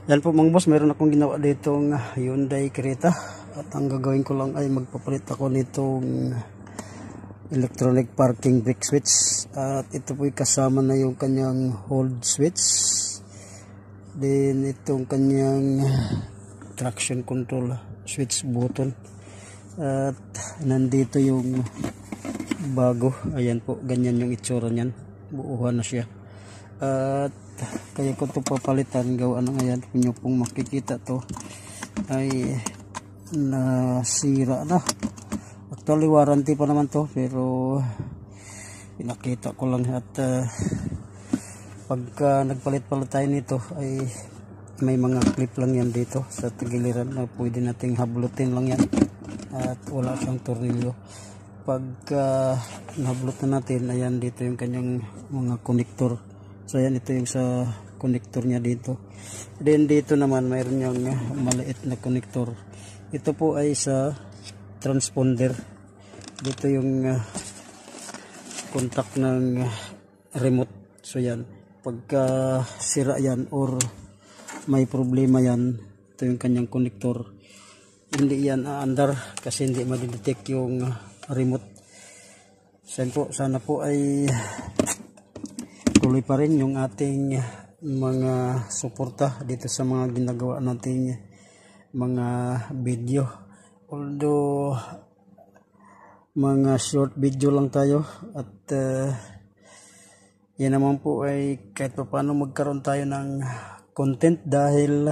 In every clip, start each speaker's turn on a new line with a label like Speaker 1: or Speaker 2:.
Speaker 1: Yan po mga boss, meron akong ginawa ditong Hyundai Creta at ang gagawin ko lang ay magpapalit ako nitong electronic parking brake switch at ito po kasama na yung kanyang hold switch, then itong kanyang traction control switch button at nandito yung bago. Ayan po, ganyan yung itsura nyan, buuhan na siya at kaya ko ito papalitan. Gawa na ngayon, pinyo pong makikita to ay nasira na. Actually warranty pa naman to, pero pinakita ko lang. At pagka nagpalit-palit tayo nito ay may mga clip lang yan dito sa tagiliran na pwede nating hablutin lang yan at wala siyang tornilyo. Pagka nahablot na natin, ayan dito yung kanyang mga connector. So yan, ito yung sa connector niya dito. Then dito naman mayroon yung maliit na connector. Ito po ay sa transponder. Dito yung contact ng remote. So yan, pagka sira yan or may problema yan, ito yung kanyang connector. Hindi yan aandar kasi hindi madidetect yung remote. Sana po ay tuloy pa rin yung ating mga suporta dito sa mga ginagawa nating mga video. Although mga short video lang tayo at yan naman po ay kahit pa paano magkaroon tayo ng content dahil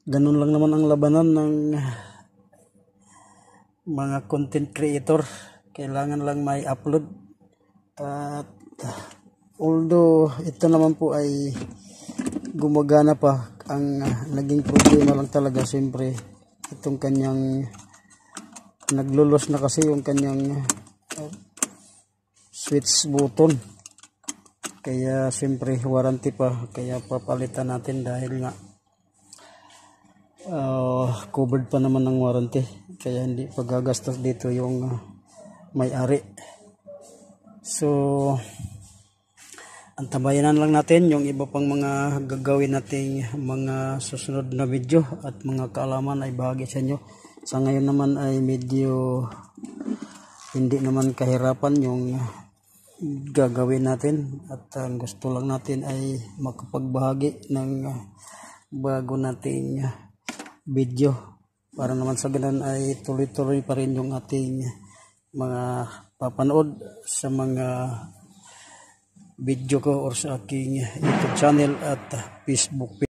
Speaker 1: ganun lang naman ang labanan ng mga content creator. Kailangan lang may upload. At although ito naman po ay gumagana pa, ang naging problema lang talaga siyempre itong kanyang naglulos na kasi yung kanyang switch button. Kaya siyempre warranty pa, kaya papalitan natin dahil nga covered pa naman ng warranty, kaya hindi pagagastos dito yung may-ari. So antabayanan lang natin yung iba pang mga gagawin nating mga susunod na video at mga kaalaman ay bahagi sa inyo. Sa ngayon naman ay medyo hindi naman kahirapan yung gagawin natin at ang gusto lang natin ay makapagbahagi ng bago nating video para naman sa ganun ay tuloy-tuloy pa rin yung ating mga papanood sa mga video ko or sa aking YouTube channel at Facebook page.